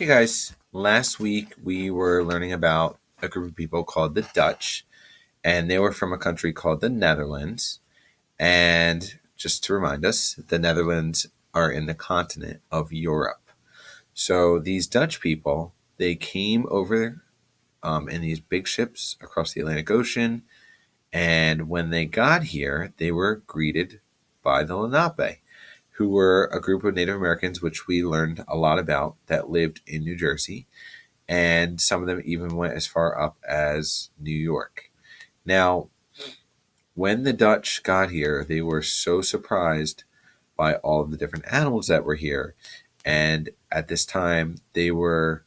Hey guys, last week we were learning about a group of people called the Dutch, and they were from a country called the Netherlands. And just to remind us, the Netherlands are in the continent of Europe. So these Dutch people, they came over in these big ships across the Atlantic Ocean, and when they got here, they were greeted by the Lenape, who were a group of Native Americans, which we learned a lot about, that lived in New Jersey, and some of them even went as far up as New York. Now, when the Dutch got here, they were so surprised by all of the different animals that were here. And at this time, they were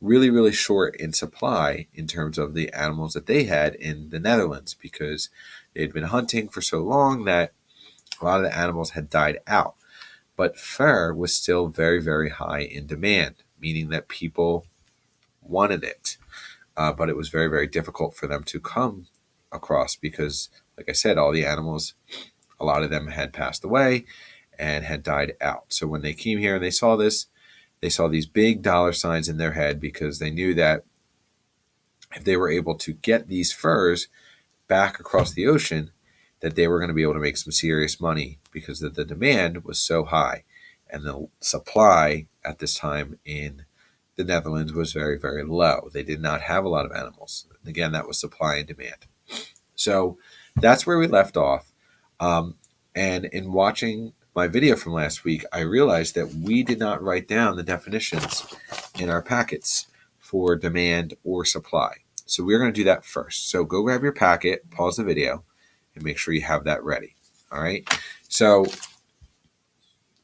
really, really short in supply in terms of the animals that they had in the Netherlands because they'd been hunting for so long that a lot of the animals had died out. But fur was still very, very high in demand, meaning that people wanted it. But it was very, very difficult for them to come across because, like I said, all the animals, a lot of them had passed away and had died out. So when they came here and they saw this, they saw these big dollar signs in their head because they knew that if they were able to get these furs back across the ocean, that they were going to be able to make some serious money because the demand was so high and the supply at this time in the Netherlands was very, very low. They did not have a lot of animals. Again, that was supply and demand. So that's where we left off. And in watching my video from last week, I realized that we did not write down the definitions in our packets for demand or supply. So we're going to do that first. So go grab your packet, pause the video, and make sure you have that ready. All right. So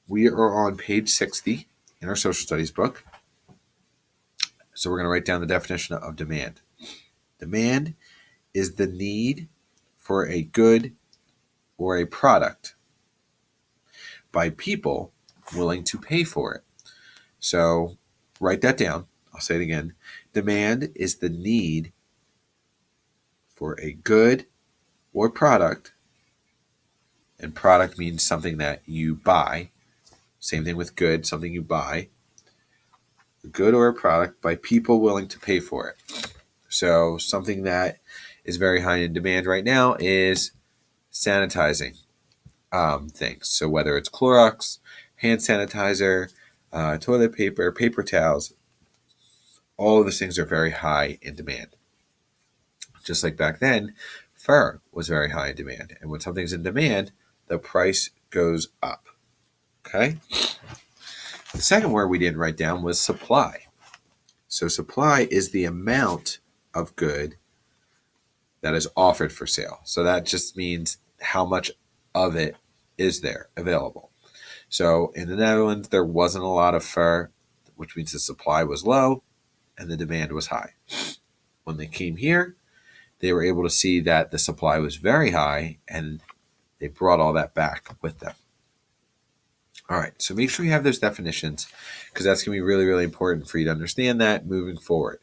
we are on page 60 in our social studies book. So we're going to write down the definition of demand. Demand is the need for a good or a product by people willing to pay for it. So write that down. I'll say it again. Demand is the need for a good or product, and product means something that you buy. Same thing with good, something you buy. A good or a product by people willing to pay for it. So something that is very high in demand right now is sanitizing things. So whether it's Clorox, hand sanitizer, toilet paper, paper towels, all of those things are very high in demand. Just like back then, fur was very high in demand. And when something's in demand, the price goes up. Okay? The second word we didn't write down was supply. So supply is the amount of good that is offered for sale. So that just means how much of it is there available. So in the Netherlands, there wasn't a lot of fur, which means the supply was low and the demand was high. When they came here, they were able to see that the supply was very high and they brought all that back with them. All right, so make sure you have those definitions because that's going to be really, really important for you to understand that moving forward.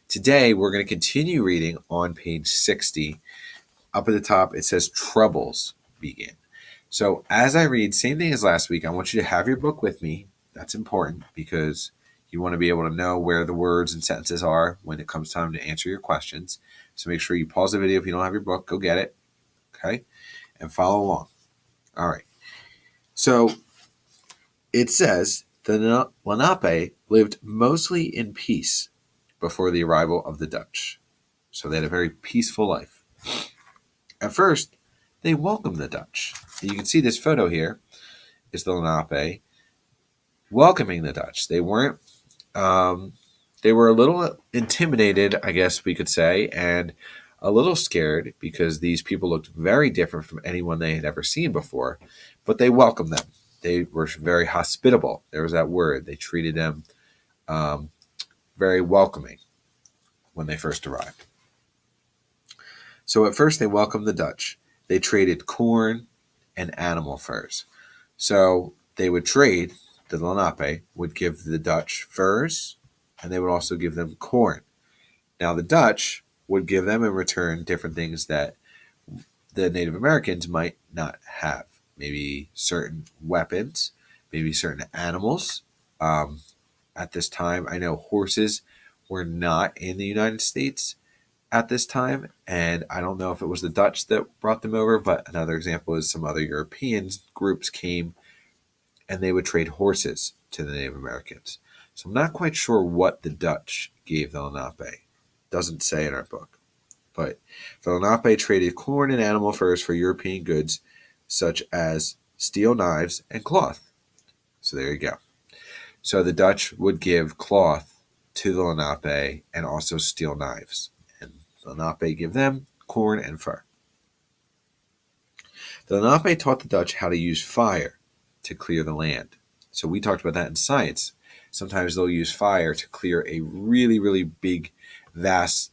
Today, we're going to continue reading on page 60. Up at the top, it says troubles begin. So as I read, same thing as last week, I want you to have your book with me. That's important because you want to be able to know where the words and sentences are when it comes time to answer your questions. So make sure you pause the video. If you don't have your book, go get it. Okay? And follow along. All right. So it says the Lenape lived mostly in peace before the arrival of the Dutch. So they had a very peaceful life. At first, they welcomed the Dutch. You can see this photo here is the Lenape welcoming the Dutch. They weren't, they were a little intimidated, I guess we could say, and a little scared because these people looked very different from anyone they had ever seen before, but they welcomed them. They were very hospitable. There was that word. They treated them very welcoming when they first arrived. So at first they welcomed the Dutch. They traded corn and animal furs. So they would trade, the Lenape would give the Dutch furs and they would also give them corn. Now the Dutch would give them in return different things that the Native Americans might not have. Maybe certain weapons, maybe certain animals, at this time. I know horses were not in the United States at this time, and I don't know if it was the Dutch that brought them over, but another example is some other European groups came and they would trade horses to the Native Americans. So I'm not quite sure what the Dutch gave the Lenape. Doesn't say in our book. But the Lenape traded corn and animal furs for European goods such as steel knives and cloth. So there you go. So the Dutch would give cloth to the Lenape and also steel knives. And the Lenape give them corn and fur. The Lenape taught the Dutch how to use fire to clear the land. So we talked about that in science. Sometimes they'll use fire to clear a really, really big, vast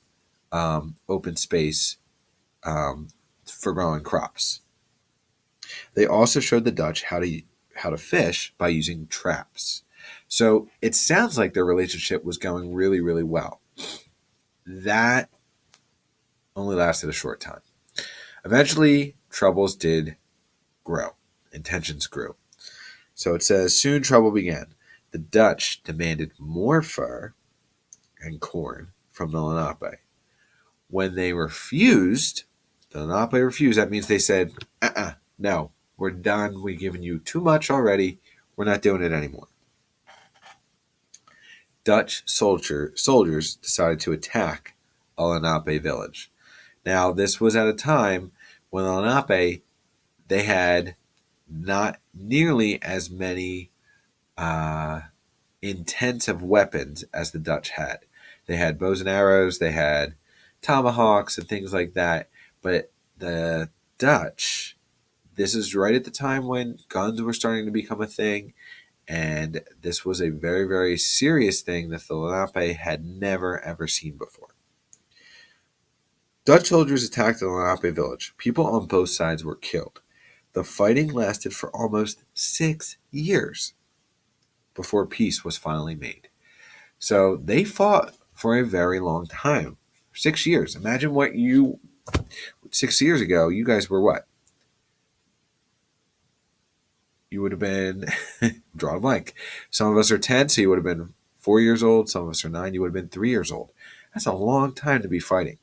open space for growing crops. They also showed the Dutch how to fish by using traps. So it sounds like their relationship was going really, really well. That only lasted a short time. Eventually, troubles did grow, and tensions grew. So it says, soon trouble began. The Dutch demanded more fur and corn from the Lenape. When they refused, the Lenape refused. That means they said, no, we're done. We've given you too much already. We're not doing it anymore. Dutch soldiers decided to attack a Lenape village. Now, this was at a time when the Lenape, they had not nearly as many intensive weapons as the Dutch had. They had bows and arrows, they had tomahawks and things like that. But the Dutch, this is right at the time when guns were starting to become a thing. And this was a very, very serious thing that the Lenape had never, ever seen before. Dutch soldiers attacked the Lenape village. People on both sides were killed. The fighting lasted for almost 6 years before peace was finally made. So they fought for a very long time. 6 years. Imagine 6 years ago, you guys were what? You would have been, draw a blank. Some of us are 10, so you would have been 4 years old. Some of us are 9, you would have been 3 years old. That's a long time to be fighting.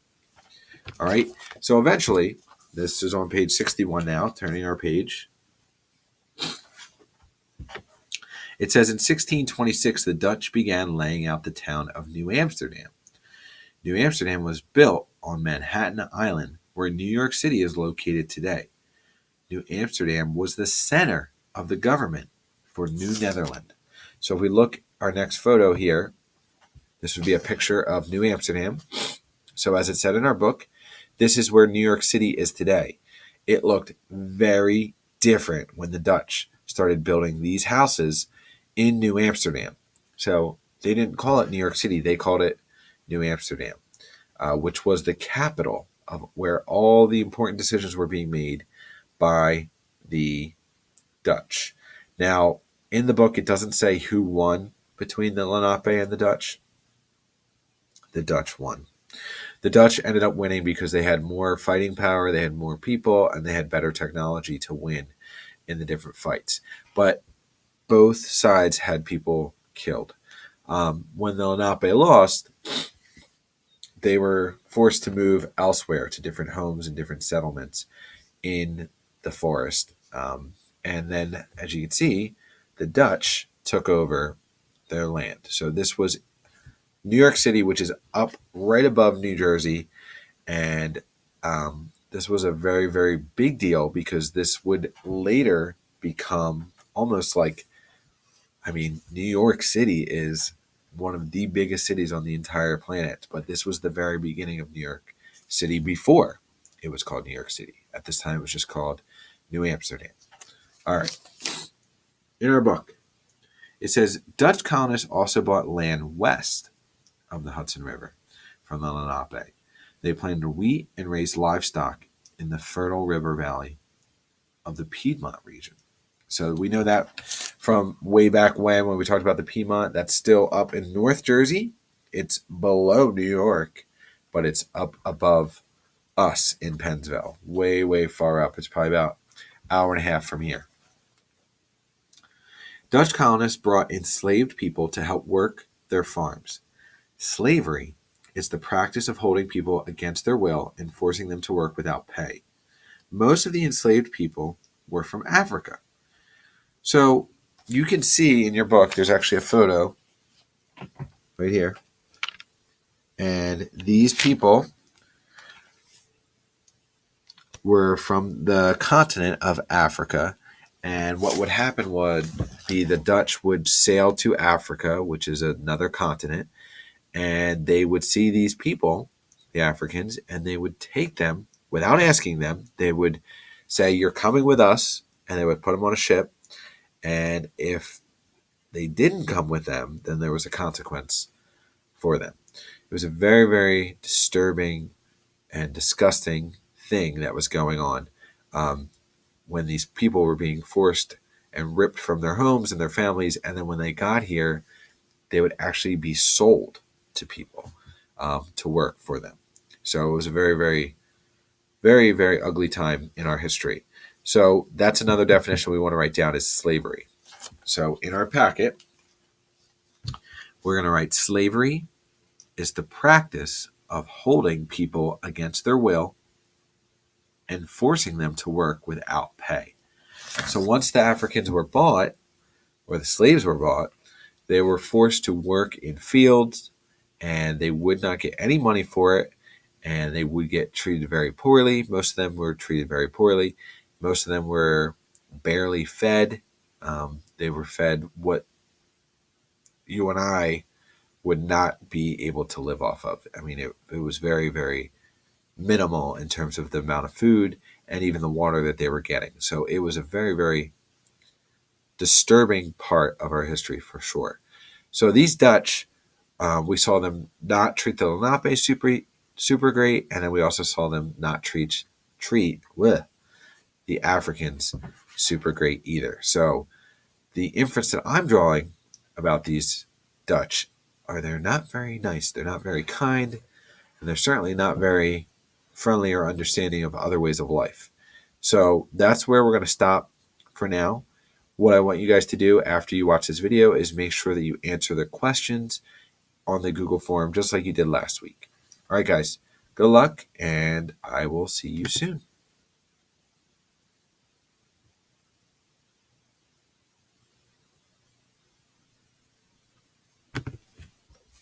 All right. So eventually, this is on page 61 now, turning our page. It says in 1626, the Dutch began laying out the town of New Amsterdam. New Amsterdam was built on Manhattan Island, where New York City is located today. New Amsterdam was the center of the government for New Netherland. So if we look our next photo here, this would be a picture of New Amsterdam. So as it said in our book, this is where New York City is today. It looked very different when the Dutch started building these houses in New Amsterdam. So they didn't call it New York City, they called it New Amsterdam, which was the capital of where all the important decisions were being made by the Dutch. Now, in the book, it doesn't say who won between the Lenape and the Dutch. The Dutch won. The Dutch ended up winning because they had more fighting power, they had more people, and they had better technology to win in the different fights. But both sides had people killed. When the Lenape lost, they were forced to move elsewhere to different homes and different settlements in the forest. And then, as you can see, the Dutch took over their land. So this was New York City, which is up right above New Jersey. And this was a very, very big deal because this would later become almost like, New York City is one of the biggest cities on the entire planet. But this was the very beginning of New York City before it was called New York City. At this time, it was just called New Amsterdam. All right. In our book, it says Dutch colonists also bought land west of the Hudson River from the Lenape. They planted wheat and raised livestock in the fertile river valley of the Piedmont region. So we know that from way back when we talked about the Piedmont, that's still up in North Jersey. It's below New York, but it's up above us in Pennsville, way, way far up. It's probably about an hour and a half from here. Dutch colonists brought enslaved people to help work their farms. Slavery is the practice of holding people against their will and forcing them to work without pay. Most of the enslaved people were from Africa. So you can see in your book, there's actually a photo right here. And these people were from the continent of Africa. And what would happen would be the Dutch would sail to Africa, which is another continent, and they would see these people, the Africans, and they would take them without asking them. They would say, "You're coming with us," and they would put them on a ship. And if they didn't come with them, then there was a consequence for them. It was a very, very disturbing and disgusting thing that was going on when these people were being forced and ripped from their homes and their families. And then when they got here, they would actually be sold to people to work for them. So it was a very, very, very, very ugly time in our history. So that's another definition we want to write down is slavery. So in our packet, we're going to write slavery is the practice of holding people against their will and forcing them to work without pay. So once the Africans were bought, or the slaves were bought, they were forced to work in fields, and they would not get any money for it, and they would get treated very poorly. Most of them were treated very poorly. Most of them were barely fed. They were fed what you and I would not be able to live off of. I mean, it was very, very minimal in terms of the amount of food and even the water that they were getting. So it was a very, very disturbing part of our history for sure. So these Dutch, we saw them not treat the Lenape super great, and then we also saw them not treat the Africans super great either. So the inference that I'm drawing about these Dutch are they're not very nice, they're not very kind, and they're certainly not very friendly or understanding of other ways of life. So that's where we're going to stop for now. What I want you guys to do after you watch this video is make sure that you answer the questions on the Google form just like you did last week. All right, guys, good luck, and I will see you soon.